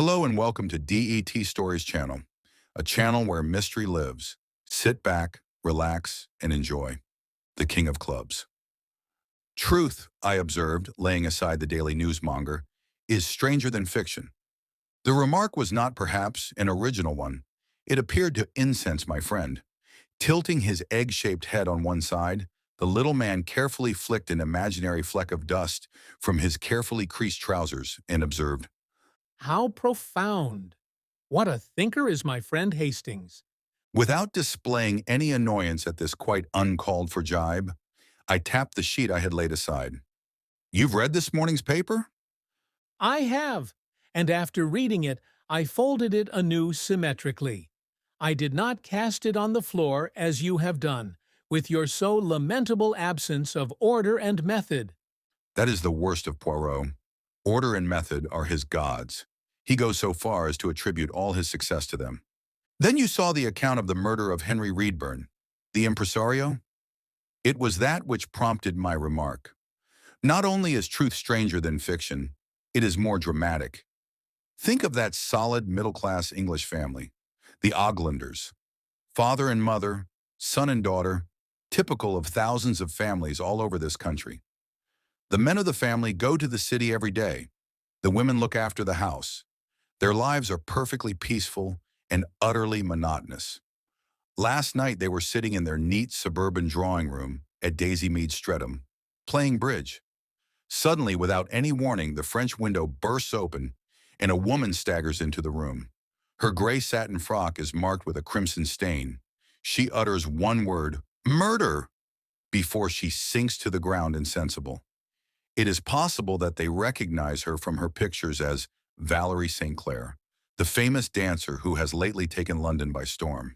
Hello and welcome to DET Stories channel, a channel where mystery lives. Sit back, relax, and enjoy. The King of Clubs. Truth, I observed, laying aside the daily newsmonger, is stranger than fiction. The remark was not perhaps an original one. It appeared to incense my friend. Tilting his egg-shaped head on one side, the little man carefully flicked an imaginary fleck of dust from his carefully creased trousers and observed, How profound! What a thinker is my friend Hastings. without displaying any annoyance at this quite uncalled-for jibe, I tapped the sheet I had laid aside. "You've read this morning's paper?" I have, and after reading it, I folded it anew symmetrically. I did not cast it on the floor as you have done, with your so lamentable absence of order and method. That is the worst of Poirot. Order and method are his gods. He goes so far as to attribute all his success to them. Then you saw the account of the murder of Henry Reedburn, the impresario? It was that which prompted my remark. Not only is truth stranger than fiction, it is more dramatic. Think of that solid middle-class English family, the Oglanders, father and mother, son and daughter, typical of thousands of families all over this country. The men of the family go to the city every day. The women look after the house. Their lives are perfectly peaceful and utterly monotonous. Last night they were sitting in their neat suburban drawing room at Daisy Mead Streatham, playing bridge. Suddenly, without any warning, the French window bursts open and a woman staggers into the room. Her gray satin frock is marked with a crimson stain. She utters one word, "Murder!" before she sinks to the ground insensible. It is possible that they recognize her from her pictures as Valerie St. Clair, the famous dancer who has lately taken London by storm.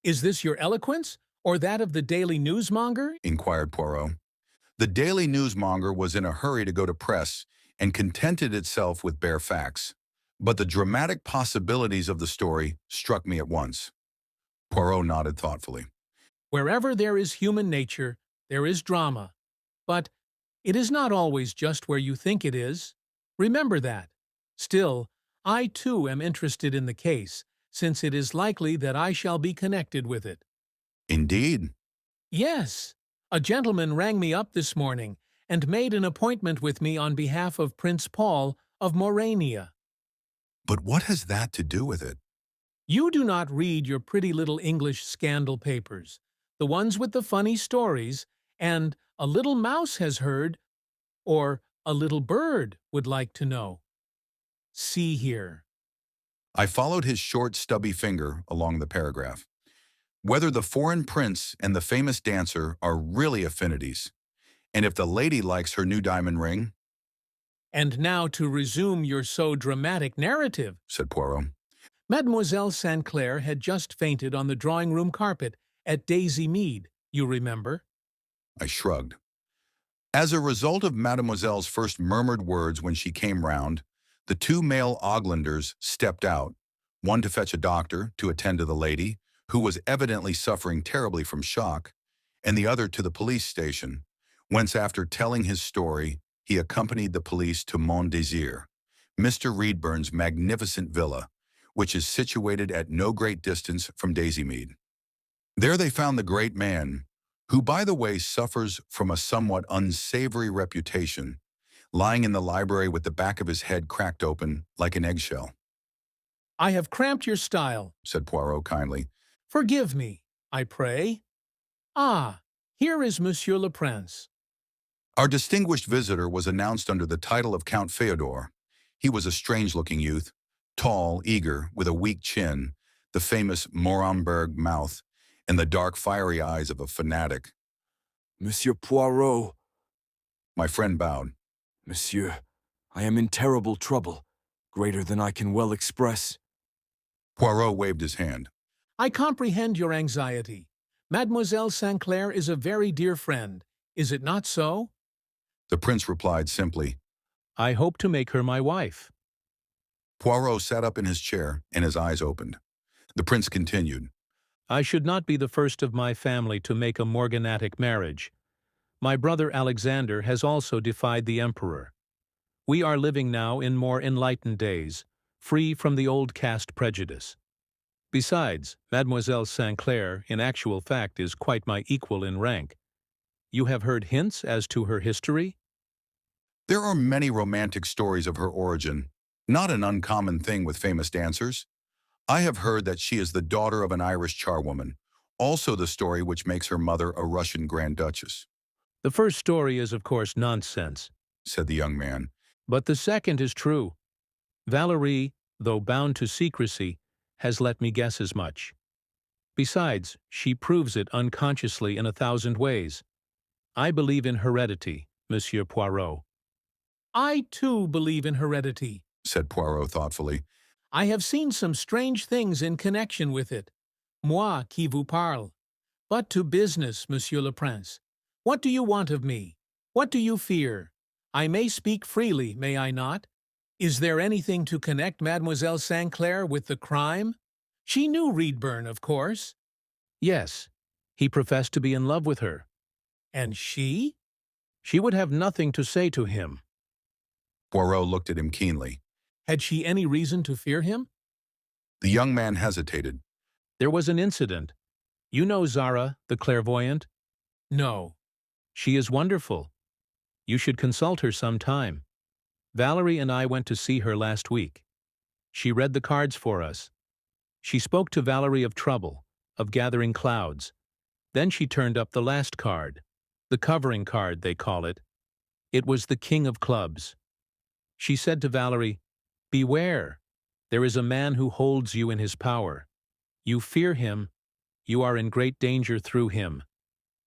Is this your eloquence, or that of the Daily Newsmonger? Inquired Poirot. The Daily Newsmonger was in a hurry to go to press and contented itself with bare facts. But the dramatic possibilities of the story struck me at once. Poirot nodded thoughtfully. Wherever there is human nature, there is drama. But it is not always just where you think it is. Remember that. Still, I too am interested in the case, since it is likely that I shall be connected with it. Indeed. Yes, a gentleman rang me up this morning and made an appointment with me on behalf of Prince Paul of Morania. But what has that to do with it? You do not read your pretty little English scandal papers, the ones with the funny stories, and a little mouse has heard, or a little bird would like to know. See here. I followed his short, stubby finger along the paragraph. Whether the foreign prince and the famous dancer are really affinities, and if the lady likes her new diamond ring, And now to resume your so dramatic narrative. said Poirot. Mademoiselle St. Clair had just fainted on the drawing-room carpet at Daisy Mead, you remember? I shrugged. As a result of Mademoiselle's first murmured words when she came round, the two male Oglanders stepped out, one to fetch a doctor to attend to the lady, who was evidently suffering terribly from shock, and the other to the police station, whence after telling his story, he accompanied the police to Mont Désir, Mr. Reedburn's magnificent villa, which is situated at no great distance from Daisy Mead. There they found the great man, who by the way suffers from a somewhat unsavory reputation, lying in the library with the back of his head cracked open like an eggshell. I have cramped your style. Said Poirot kindly. Forgive me, I pray. Ah, here is Monsieur le Prince. Our distinguished visitor was announced under the title of Count Féodor. He was a strange-looking youth, tall, eager, with a weak chin, the famous Moramberg mouth, and the dark, fiery eyes of a fanatic. Monsieur Poirot. My friend bowed. Monsieur, I am in terrible trouble, greater than I can well express. Poirot waved his hand. I comprehend your anxiety. Mademoiselle St. Clair is a very dear friend. Is it not so? The prince replied simply. I hope to make her my wife. Poirot sat up in his chair, and his eyes opened. The prince continued. I should not be the first of my family to make a morganatic marriage. My brother Alexander has also defied the emperor. We are living now in more enlightened days, free from the old caste prejudice. Besides, Mademoiselle St. Clair, in actual fact, is quite my equal in rank. You have heard hints as to her history? There are many romantic stories of her origin, not an uncommon thing with famous dancers. I have heard that she is the daughter of an Irish charwoman, also the story which makes her mother a Russian Grand Duchess, The first story is, of course, nonsense, said the young man. but the second is true. Valerie, though bound to secrecy, has let me guess as much. Besides, she proves it unconsciously in 1,000 ways. I believe in heredity, Monsieur Poirot. I, too, believe in heredity, Said Poirot thoughtfully. I have seen some strange things in connection with it. Moi qui vous parle. But to business, Monsieur le Prince. What do you want of me? What do you fear? I may speak freely, may I not? Is there anything to connect Mademoiselle St. Clair with the crime? She knew Reedburn, of course. Yes. He professed to be in love with her. And she? She would have nothing to say to him. Poirot looked at him keenly. Had she any reason to fear him? The young man hesitated. There was an incident. You know Zara, the clairvoyant? No. She is wonderful. You should consult her some time. Valerie and I went to see her last week. She read the cards for us. She spoke to Valerie of trouble, of gathering clouds. Then she turned up the last card, the covering card, they call it. It was the King of Clubs. She said to Valerie, "Beware, there is a man who holds you in his power. You fear him, you are in great danger through him.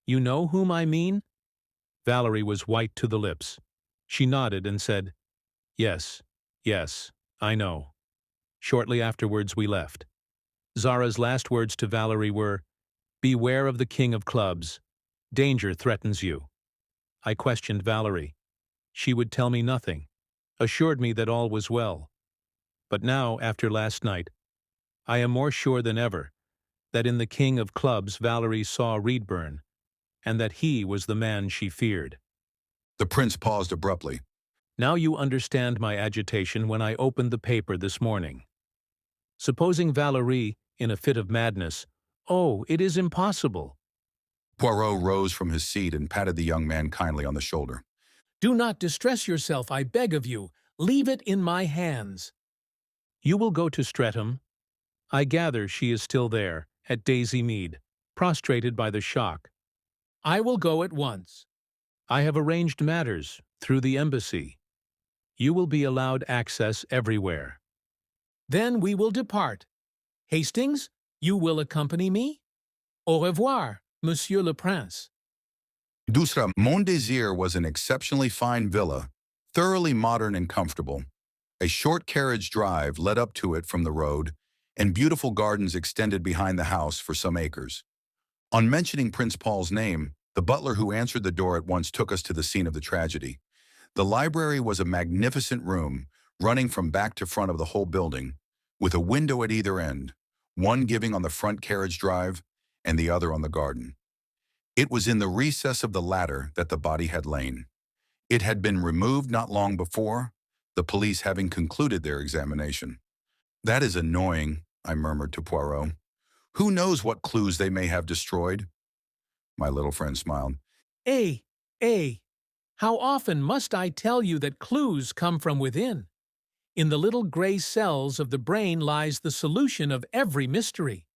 You know whom I mean?" Valerie was white to the lips. She nodded and said, "Yes, yes, I know." Shortly afterwards we left. Zara's last words to Valerie were, "Beware of the King of Clubs. Danger threatens you." I questioned Valerie. She would tell me nothing, assured me that all was well. But now, after last night, I am more sure than ever that in the King of Clubs Valerie saw Reedburn, and that he was the man she feared. The prince paused abruptly. Now you understand my agitation when I opened the paper this morning. Supposing Valerie, in a fit of madness, oh, it is impossible. Poirot rose from his seat and patted the young man kindly on the shoulder. Do not distress yourself, I beg of you. Leave it in my hands. You will go to Streatham. I gather she is still there, at Daisy Mead, prostrated by the shock. I will go at once. I have arranged matters through the embassy. You will be allowed access everywhere. Then we will depart. Hastings, you will accompany me? Au revoir, Monsieur le Prince. Doucera Mondésir was an exceptionally fine villa, thoroughly modern and comfortable. A short carriage drive led up to it from the road, and beautiful gardens extended behind the house for some acres. On mentioning Prince Paul's name, the butler who answered the door at once took us to the scene of the tragedy. The library was a magnificent room, running from back to front of the whole building, with a window at either end, one giving on the front carriage drive and the other on the garden. It was in the recess of the latter that the body had lain. It had been removed not long before, the police having concluded their examination. "That is annoying," I murmured to Poirot. "Who knows what clues they may have destroyed?" My little friend smiled. Eh, how often must I tell you that clues come from within? In the little gray cells of the brain lies the solution of every mystery.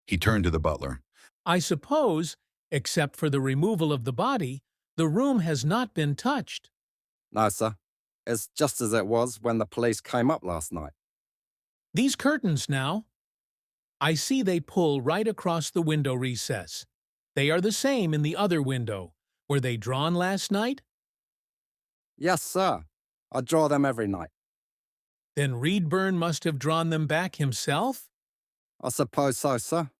He turned to the butler. I suppose, except for the removal of the body, the room has not been touched. No, sir. It's just as it was when the police came up last night. These curtains now. I see they pull right across the window recess. They are the same in the other window. Were they drawn last night? Yes, sir. I draw them every night. Then Reedburn must have drawn them back himself? I suppose so, sir.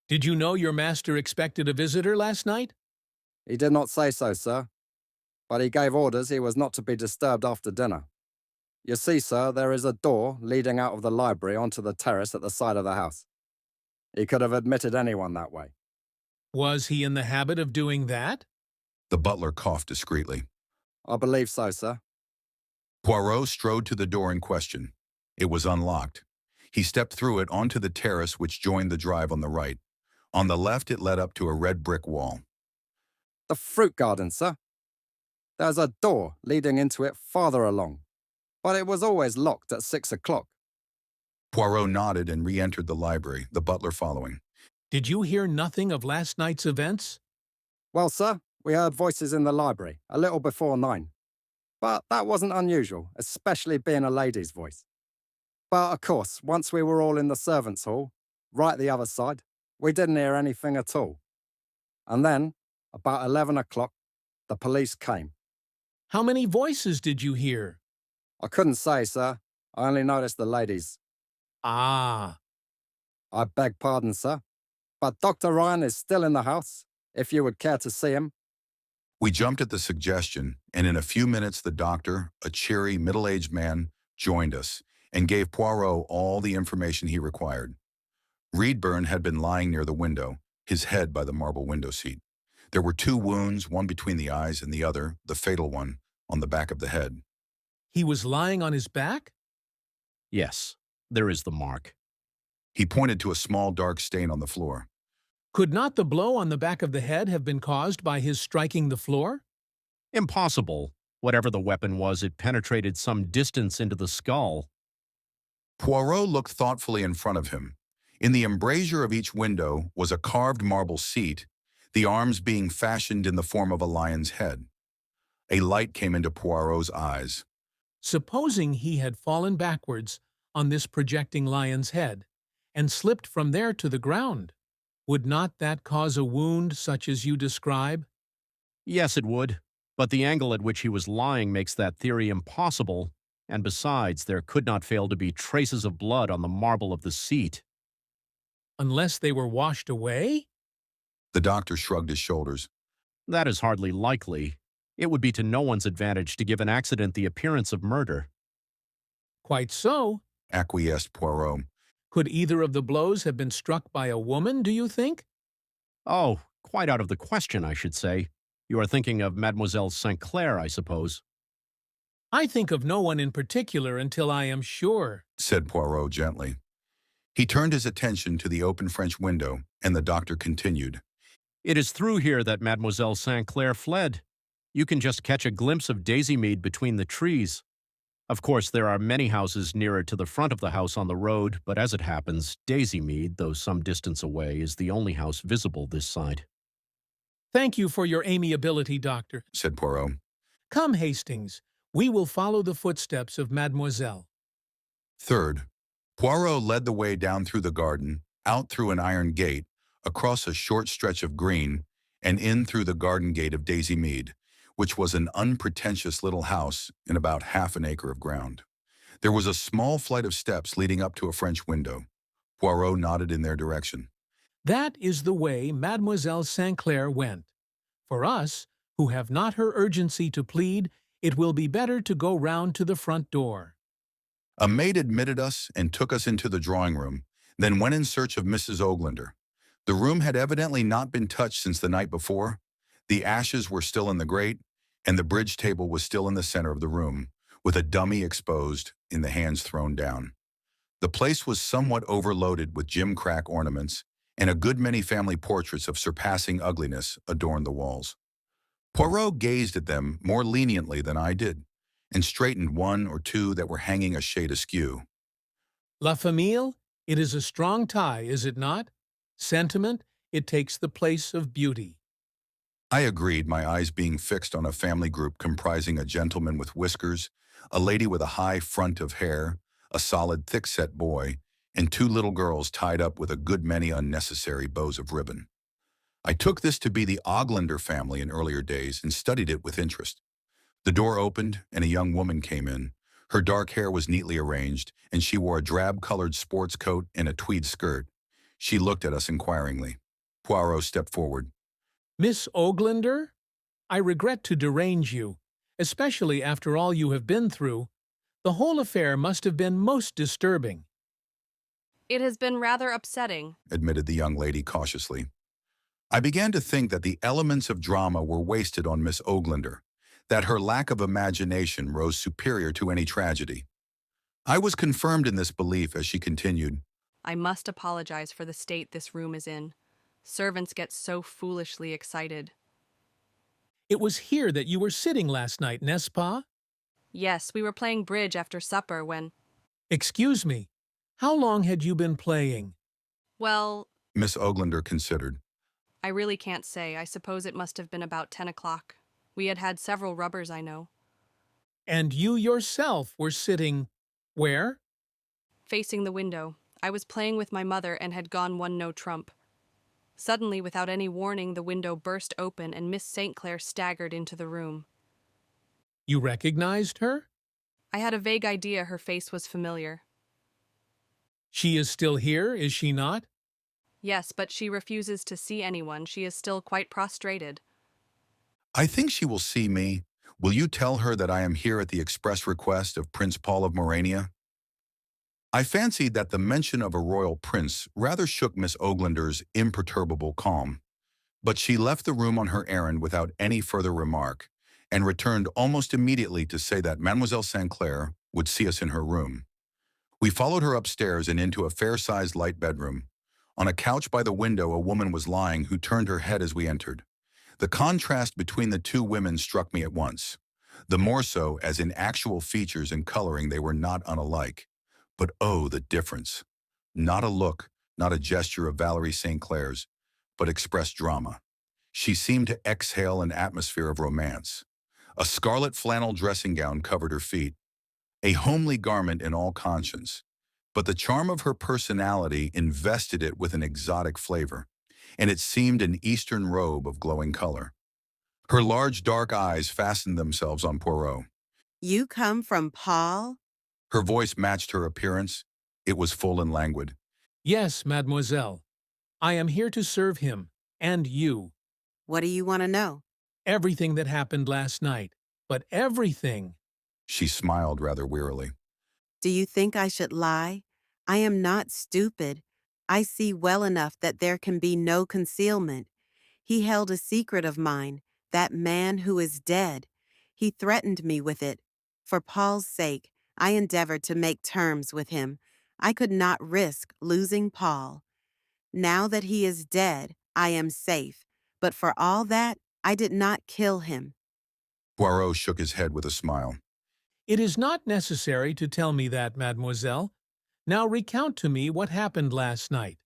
Did you know your master expected a visitor last night? He did not say so, sir. But he gave orders he was not to be disturbed after dinner. You see, sir, there is a door leading out of the library onto the terrace at the side of the house. He could have admitted anyone that way. Was he in the habit of doing that? The butler coughed discreetly. I believe so, sir. Poirot strode to the door in question. It was unlocked. He stepped through it onto the terrace which joined the drive on the right. On the left, it led up to a red brick wall. The fruit garden, sir. There's a door leading into it farther along, but it was always locked at 6 o'clock. Poirot nodded and re-entered the library, the butler following. Did you hear nothing of last night's events? Well, sir, we heard voices in the library a little before 9. But that wasn't unusual, especially being a lady's voice. But of course, once we were all in the servants' hall, right the other side, we didn't hear anything at all. And then, about 11 o'clock, the police came. How many voices did you hear? I couldn't say, sir. I only noticed the ladies. Ah, I beg pardon, sir. But Dr. Ryan is still in the house, if you would care to see him. We jumped at the suggestion, and in a few minutes the doctor, a cheery, middle-aged man, joined us and gave Poirot all the information he required. Reedburn had been lying near the window, his head by the marble window seat. There were 2 wounds, one between the eyes and the other, the fatal one, on the back of the head. he was lying on his back? Yes, there is the mark. He pointed to a small dark stain on the floor. Could not the blow on the back of the head have been caused by his striking the floor? Impossible. Whatever the weapon was, it penetrated some distance into the skull. Poirot looked thoughtfully in front of him. In the embrasure of each window was a carved marble seat, the arms being fashioned in the form of a lion's head. A light came into Poirot's eyes. Supposing he had fallen backwards on this projecting lion's head and slipped from there to the ground, would not that cause a wound such as you describe? Yes, it would. But the angle at which he was lying makes that theory impossible, and besides, there could not fail to be traces of blood on the marble of the seat. Unless they were washed away? The doctor shrugged his shoulders. That is hardly likely. It would be to no one's advantage to give an accident the appearance of murder. Quite so. Acquiesced Poirot. Could either of the blows have been struck by a woman, do you think? Oh, quite out of the question, I should say. You are thinking of Mademoiselle St. Clair, I suppose. I think of no one in particular until I am sure. Said Poirot gently. He turned his attention to the open French window, and the doctor continued. It is through here that Mademoiselle St. Clair fled. You can just catch a glimpse of Daisy Mead between the trees. Of course, there are many houses nearer to the front of the house on the road, but as it happens, Daisy Mead, though some distance away, is the only house visible this side. Thank you for your amiability, Doctor, Said Poirot. Come, Hastings. We will follow the footsteps of Mademoiselle. Third, Poirot led the way down through the garden, out through an iron gate, across a short stretch of green, and in through the garden gate of Daisy Mead, which was an unpretentious little house in about half an acre of ground. There was a small flight of steps leading up to a French window. Poirot nodded in their direction. That is the way Mademoiselle St. Clair went. For us, who have not her urgency to plead, it will be better to go round to the front door. A maid admitted us and took us into the drawing room, then went in search of Mrs. Oglander. The room had evidently not been touched since the night before. The ashes were still in the grate, and the bridge table was still in the center of the room, with a dummy exposed in the hands thrown down. The place was somewhat overloaded with gimcrack ornaments, and a good many family portraits of surpassing ugliness adorned the walls. Poirot gazed at them more leniently than I did, and straightened 1 or 2 that were hanging a shade askew. La Famille, it is a strong tie, is it not? Sentiment, it takes the place of beauty. I agreed, my eyes being fixed on a family group comprising a gentleman with whiskers, a lady with a high front of hair, a solid, thick-set boy, and 2 little girls tied up with a good many unnecessary bows of ribbon. I took this to be the Oglander family in earlier days and studied it with interest. The door opened and a young woman came in. Her dark hair was neatly arranged, and she wore a drab-colored sports coat and a tweed skirt. She looked at us inquiringly. Poirot stepped forward. Miss Oglander? I regret to derange you, especially after all you have been through. The whole affair must have been most disturbing. It has been rather upsetting, Admitted the young lady cautiously. I began to think that the elements of drama were wasted on Miss Oglander. that her lack of imagination rose superior to any tragedy. I was confirmed in this belief as she continued. I must apologize for the state this room is in. Servants get so foolishly excited. It was here that you were sitting last night, n'est-ce pas? Yes, we were playing bridge after supper when, Excuse me, how long had you been playing? well, Miss Oglander considered. I really can't say. I suppose it must have been about 10 o'clock. We had had several rubbers, I know. And you yourself were sitting where? Facing the window. I was playing with my mother and had gone one no trump. Suddenly, without any warning, the window burst open and Miss St. Clair staggered into the room. You recognized her? I had a vague idea her face was familiar. She is still here, is she not? Yes, but she refuses to see anyone. She is still quite prostrated. I think she will see me. Will you tell her that I am here at the express request of Prince Paul of Morania? I fancied that the mention of a royal prince rather shook Miss Oglander's imperturbable calm, but she left the room on her errand without any further remark, and returned almost immediately to say that Mademoiselle St. Clair would see us in her room. We followed her upstairs and into a fair-sized light bedroom. On a couch by the window, a woman was lying who turned her head as we entered. The contrast between the two women struck me at once, the more so as in actual features and coloring they were not unalike. But oh, the difference. Not a look, not a gesture of Valerie St. Clair's, but expressed drama. She seemed to exhale an atmosphere of romance. A scarlet flannel dressing gown covered her feet, a homely garment in all conscience, but the charm of her personality invested it with an exotic flavor, and it seemed an Eastern robe of glowing color. Her large dark eyes fastened themselves on Poirot. You come from Paul? Her voice matched her appearance. It was full and languid. Yes, mademoiselle. I am here to serve him, and you. What do you want to know? Everything that happened last night. But everything. She smiled rather wearily. Do you think I should lie? I am not stupid. I see well enough that there can be no concealment. He held a secret of mine, that man who is dead. He threatened me with it. For Paul's sake, I endeavored to make terms with him. I could not risk losing Paul. Now that he is dead, I am safe. But for all that, I did not kill him. Poirot shook his head with a smile. It is not necessary to tell me that, mademoiselle. Now recount to me what happened last night.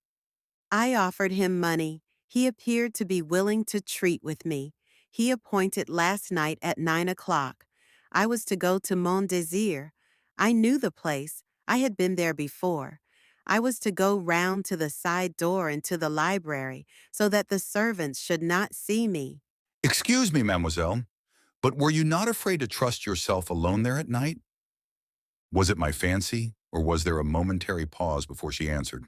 I offered him money. He appeared to be willing to treat with me. He appointed last night at 9 o'clock. I was to go to Mont Désir. I knew the place. I had been there before. I was to go round to the side door into the library so that the servants should not see me. Excuse me, mademoiselle, but were you not afraid to trust yourself alone there at night? Was it my fancy, or was there a momentary pause before she answered?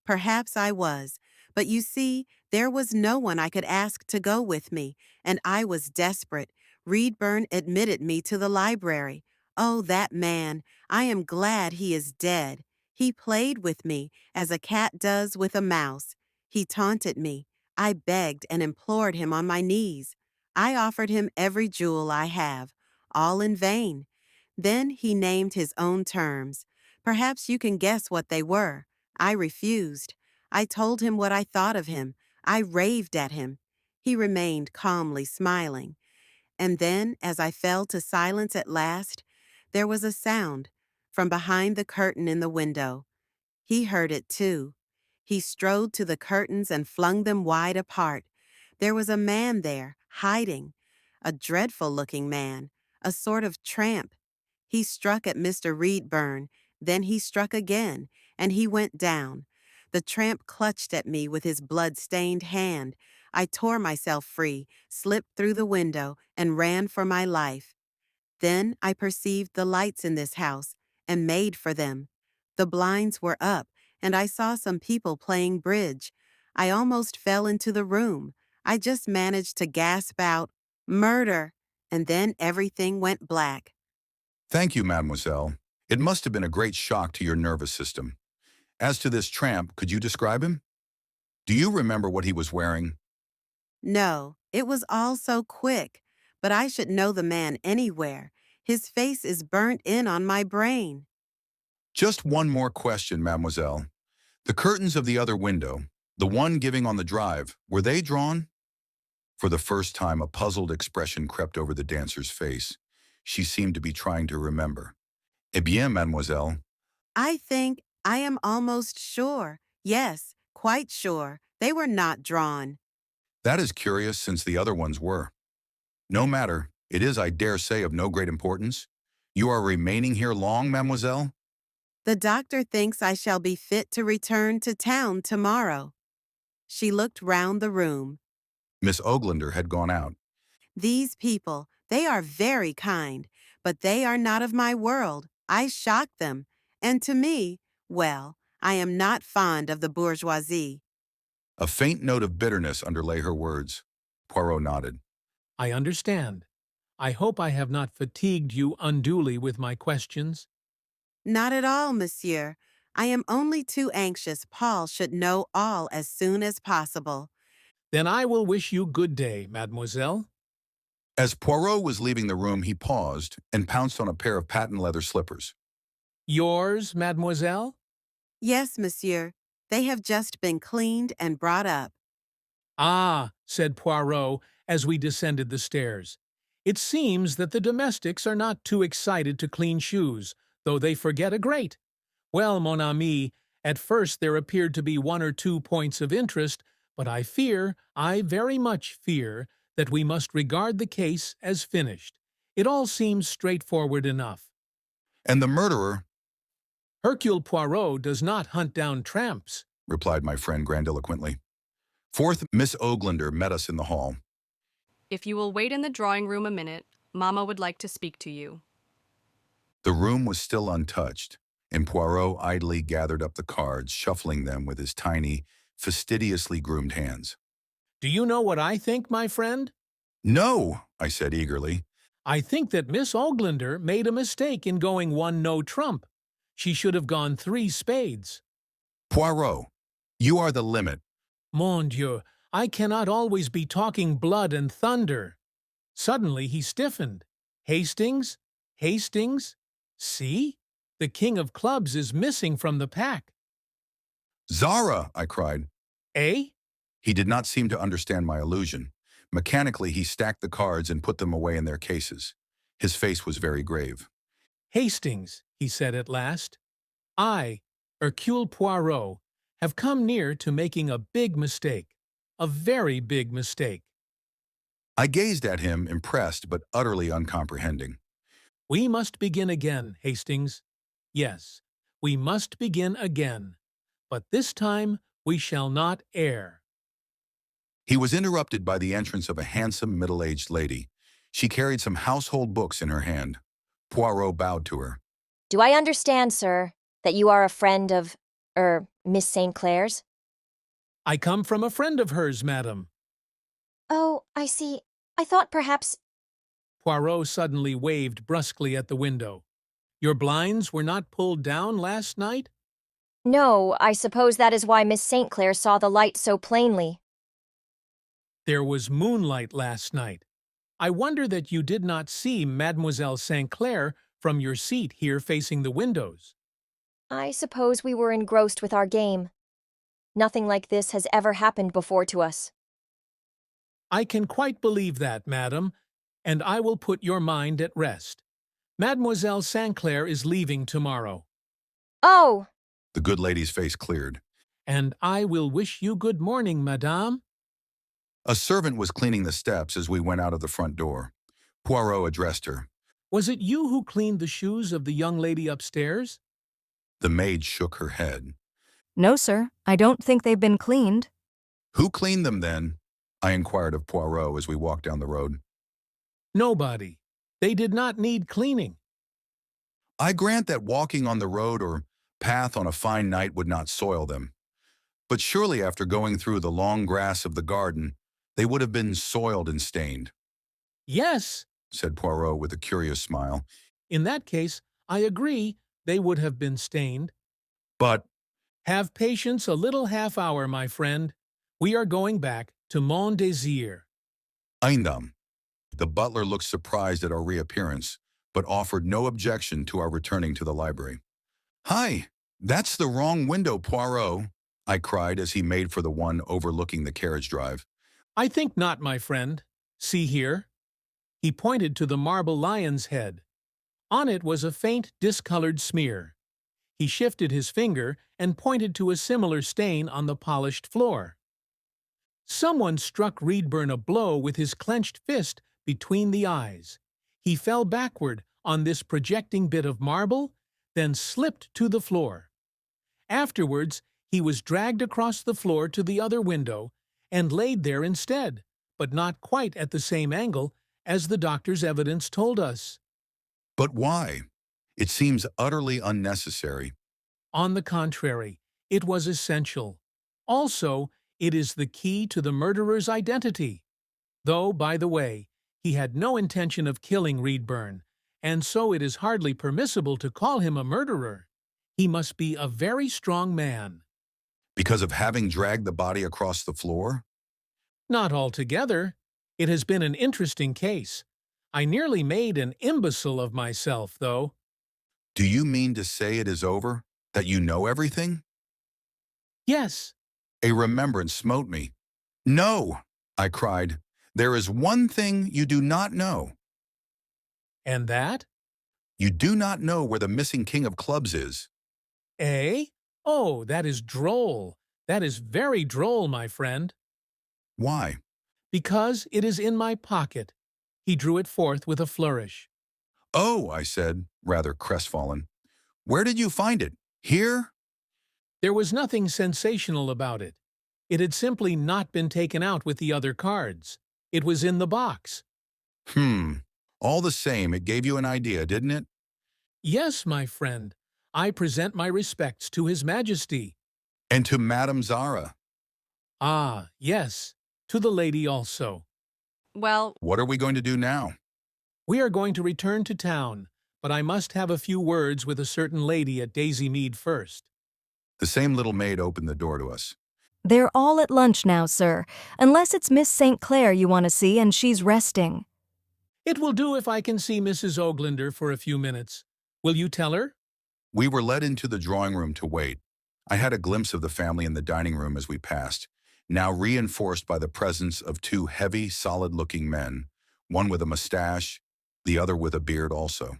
Perhaps I was, but you see, there was no one I could ask to go with me, and I was desperate. Reedburn admitted me to the library. Oh, that man! I am glad he is dead. He played with me, as a cat does with a mouse. He taunted me. I begged and implored him on my knees. I offered him every jewel I have, all in vain. Then he named his own terms. Perhaps you can guess what they were. I refused. I told him what I thought of him. I raved at him. He remained calmly smiling. And then, as I fell to silence at last, there was a sound from behind the curtain in the window. He heard it too. He strode to the curtains and flung them wide apart. There was a man there, hiding, a dreadful-looking man, a sort of tramp. He struck at Mr. Reedburn, then he struck again, and he went down. The tramp clutched at me with his blood-stained hand. I tore myself free, slipped through the window, and ran for my life. Then I perceived the lights in this house, and made for them. The blinds were up, and I saw some people playing bridge. I almost fell into the room. I just managed to gasp out, "Murder!" and then everything went black. Thank you, mademoiselle. It must have been a great shock to your nervous system. As to this tramp, could you describe him? Do you remember what he was wearing? No, it was all so quick, but I should know the man anywhere. His face is burnt in on my brain. Just one more question, mademoiselle. The curtains of the other window, the one giving on the drive, were they drawn? For the first time, a puzzled expression crept over the dancer's face. She seemed to be trying to remember. Eh bien, mademoiselle. I am almost sure. Yes, quite sure. They were not drawn. That is curious, since the other ones were. No matter, it is, I dare say, of no great importance. You are remaining here long, mademoiselle? The doctor thinks I shall be fit to return to town tomorrow. She looked round the room. Miss Oglander had gone out. These people, they are very kind, but they are not of my world. I shock them. And to me, well, I am not fond of the bourgeoisie. A faint note of bitterness underlay her words. Poirot nodded. I understand. I hope I have not fatigued you unduly with my questions. Not at all, monsieur. I am only too anxious Paul should know all as soon as possible. Then I will wish you good day, mademoiselle. As Poirot was leaving the room, he paused and pounced on a pair of patent leather slippers. Yours, mademoiselle? Yes, monsieur. They have just been cleaned and brought up. Ah, said Poirot as we descended the stairs. It seems that the domestics are not too excited to clean shoes, though they forget a great. Well, mon ami, at first there appeared to be 1 or 2 points of interest, but I very much fear, that we must regard the case as finished. It all seems straightforward enough. And the murderer, Hercule Poirot does not hunt down tramps. replied my friend grandiloquently. Fourth, Miss Oglander met us in the hall. If you will wait in the drawing room a minute, Mamma would like to speak to you. The room was still untouched, and Poirot idly gathered up the cards, shuffling them with his tiny, fastidiously groomed hands. Do you know what I think, my friend? No, I said eagerly. I think that Miss Oglander made a mistake in going 1 no trump. She should have gone 3 spades. Poirot, you are the limit. Mon Dieu, I cannot always be talking blood and thunder. Suddenly he stiffened. Hastings? Hastings? See? The king of clubs is missing from the pack. Zara, I cried. Eh? He did not seem to understand my allusion. Mechanically, he stacked the cards and put them away in their cases. His face was very grave. Hastings, he said at last. I, Hercule Poirot, have come near to making a big mistake. A very big mistake. I gazed at him, impressed but utterly uncomprehending. We must begin again, Hastings. Yes, we must begin again. But this time we shall not err. He was interrupted by the entrance of a handsome, middle-aged lady. She carried some household books in her hand. Poirot bowed to her. Do I understand, sir, that you are a friend of, Miss St. Clair's? I come from a friend of hers, madam. Oh, I see. I thought perhaps... Poirot suddenly waved brusquely at the window. Your blinds were not pulled down last night? No, I suppose that is why Miss St. Clair saw the light so plainly. There was moonlight last night. I wonder that you did not see Mademoiselle St. Clair from your seat here facing the windows. I suppose we were engrossed with our game. Nothing like this has ever happened before to us. I can quite believe that, madam, and I will put your mind at rest. Mademoiselle St. Clair is leaving tomorrow. Oh! The good lady's face cleared. And I will wish you good morning, madame. A servant was cleaning the steps as we went out of the front door. Poirot addressed her. Was it you who cleaned the shoes of the young lady upstairs? The maid shook her head. No, sir. I don't think they've been cleaned. Who cleaned them, then? I inquired of Poirot as we walked down the road. Nobody. They did not need cleaning. I grant that walking on the road or path on a fine night would not soil them. But surely after going through the long grass of the garden, they would have been soiled and stained. Yes, said Poirot with a curious smile. in that case, I agree they would have been stained. But Have patience a little half-hour, my friend. We are going back to Mont Désir. Eindam. The butler looked surprised at our reappearance, but offered no objection to our returning to the library. "Hi, that's the wrong window, Poirot," I cried as he made for the one overlooking the carriage drive. I think not, my friend. See here. He pointed to the marble lion's head. On it was a faint, discolored smear. He shifted his finger and pointed to a similar stain on the polished floor. Someone struck Reedburn a blow with his clenched fist between the eyes. He fell backward on this projecting bit of marble, then slipped to the floor. Afterwards, he was dragged across the floor to the other window and laid there instead, but not quite at the same angle as the doctor's evidence told us. But why? It seems utterly unnecessary. On the contrary, it was essential. Also, it is the key to the murderer's identity. Though, by the way, he had no intention of killing Reedburn, and so it is hardly permissible to call him a murderer. He must be a very strong man. Because of having dragged the body across the floor? Not altogether. It has been an interesting case. I nearly made an imbecile of myself, though. Do you mean to say it is over? That you know everything? Yes. A remembrance smote me. "No," I cried. "There is one thing you do not know. And that? You do not know where the missing king of clubs is." Eh? Oh, that is droll. That is very droll, my friend. Why? Because it is in my pocket. He drew it forth with a flourish. "Oh," I said, rather crestfallen. "Where did you find it? Here?" There was nothing sensational about it. It had simply not been taken out with the other cards. It was in the box. All the same, it gave you an idea, didn't it? Yes, my friend. I present my respects to His Majesty. And to Madame Zara. Ah, yes, to the lady also. Well, What are we going to do now? We are going to return to town, but I must have a few words with a certain lady at Daisy Mead first. The same little maid opened the door to us. They're all at lunch now, sir, unless it's Miss St. Clair you want to see and she's resting. It will do if I can see Mrs. Oglander for a few minutes. Will you tell her? We were led into the drawing room to wait. I had a glimpse of the family in the dining room as we passed, now reinforced by the presence of two heavy, solid-looking men, one with a mustache, the other with a beard also.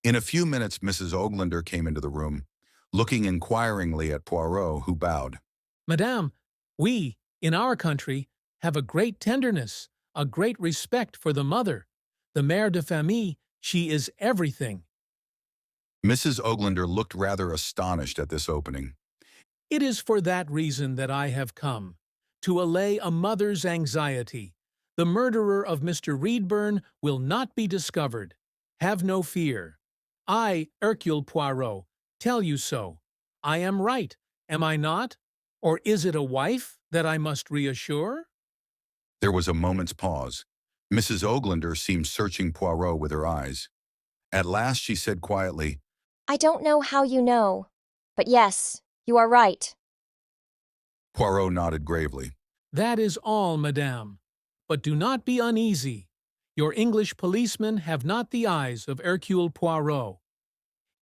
In a few minutes, Mrs. Oglander came into the room, looking inquiringly at Poirot, who bowed. Madame, we, in our country, have a great tenderness, a great respect for the mother. The mère de famille, she is everything. Mrs. Oglander looked rather astonished at this opening. It is for that reason that I have come, to allay a mother's anxiety. The murderer of Mr. Reedburn will not be discovered. Have no fear. I, Hercule Poirot, tell you so. I am right, am I not? Or is it a wife that I must reassure? There was a moment's pause. Mrs. Oglander seemed searching Poirot with her eyes. At last she said quietly, I don't know how you know, but yes, you are right. Poirot nodded gravely. That is all, madame. But do not be uneasy. Your English policemen have not the eyes of Hercule Poirot.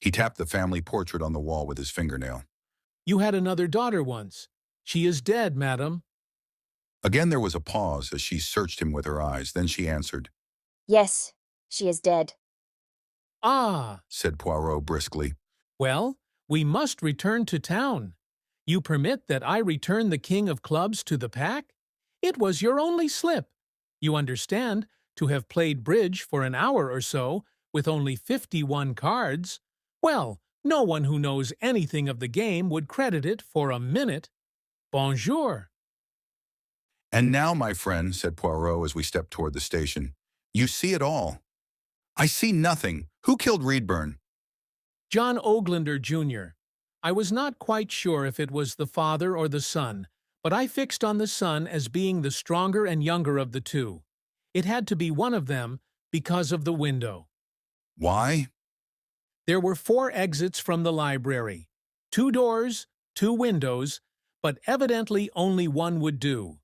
He tapped the family portrait on the wall with his fingernail. You had another daughter once. She is dead, madam. Again there was a pause as she searched him with her eyes. Then she answered. Yes, she is dead. Ah, Said Poirot briskly. well, we must return to town. You permit that I return the king of clubs to the pack? It was your only slip. You understand, to have played bridge for an hour or so, with only 51 cards. Well, no one who knows anything of the game would credit it for a minute. Bonjour. And now, my friend, said Poirot as we stepped toward the station, you see it all. I see nothing. Who killed Reedburn? John Oglander, Jr. I was not quite sure if it was the father or the son, but I fixed on the son as being the stronger and younger of the two. It had to be one of them because of the window. Why? There were 4 exits from the library. 2 doors, 2 windows, but evidently only one would do.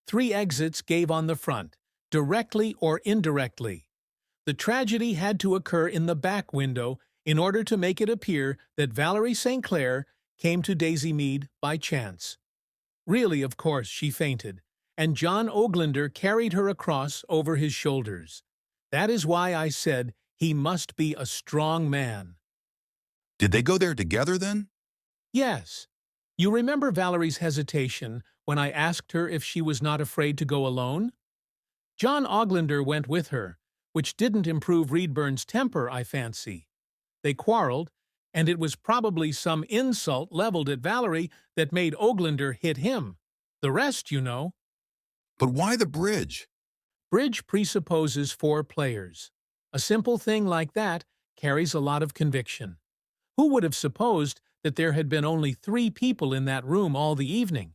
3 exits gave on the front, directly or indirectly. The tragedy had to occur in the back window in order to make it appear that Valerie St. Clair came to Daisy Mead by chance. Really, of course, she fainted, and John Oglander carried her across over his shoulders. That is why I said he must be a strong man. Did they go there together then? Yes. You remember Valerie's hesitation when I asked her if she was not afraid to go alone? John Oglander went with her, which didn't improve Reedburn's temper, I fancy. They quarreled, and it was probably some insult leveled at Valerie that made Oglander hit him. The rest, you know. But why the bridge? Bridge presupposes 4 players. A simple thing like that carries a lot of conviction. Who would have supposed that there had been only 3 people in that room all the evening?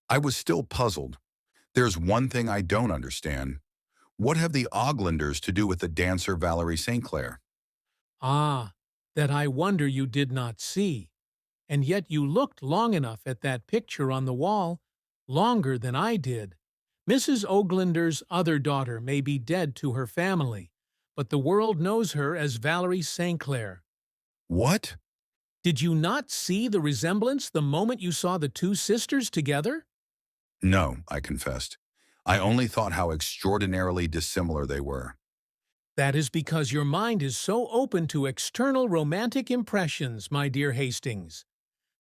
I was still puzzled. There's one thing I don't understand. What have the Oglanders to do with the dancer Valerie St. Clair? Ah, that I wonder you did not see. And yet you looked long enough at that picture on the wall, longer than I did. Mrs. Oglander's other daughter may be dead to her family, but the world knows her as Valerie St. Clair. What? Did you not see the resemblance the moment you saw the 2 sisters together? No, I confessed. I only thought how extraordinarily dissimilar they were. That is because your mind is so open to external romantic impressions, my dear Hastings.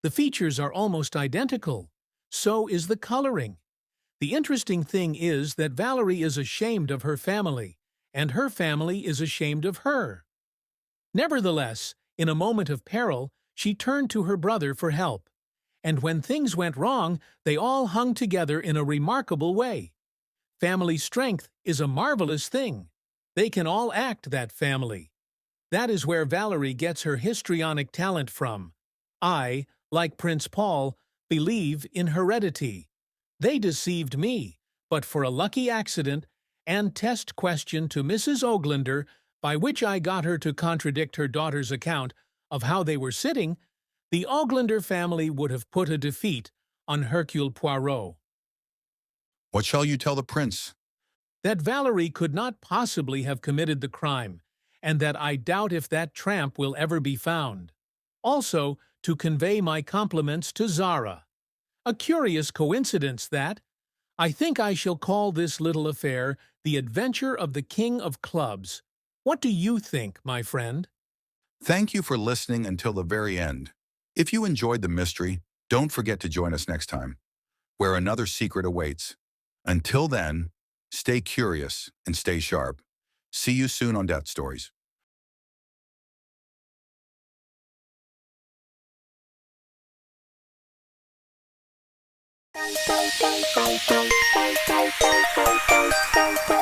The features are almost identical. So is the coloring. The interesting thing is that Valerie is ashamed of her family, and her family is ashamed of her. Nevertheless, in a moment of peril, she turned to her brother for help. And when things went wrong, they all hung together in a remarkable way. Family strength is a marvelous thing. They can all act that family. That is where Valerie gets her histrionic talent from. I, like Prince Paul, believe in heredity. They deceived me, but for a lucky accident and test question to Mrs. Oglander, by which I got her to contradict her daughter's account of how they were sitting, the Oglander family would have put a defeat on Hercule Poirot. What shall you tell the prince? That Valerie could not possibly have committed the crime, and that I doubt if that tramp will ever be found. Also, to convey my compliments to Zara. A curious coincidence that. I think I shall call this little affair the adventure of the King of Clubs. What do you think, my friend? Thank you for listening until the very end. If you enjoyed the mystery, don't forget to join us next time, where another secret awaits. Until then, stay curious and stay sharp. See you soon on Death Stories. Bye.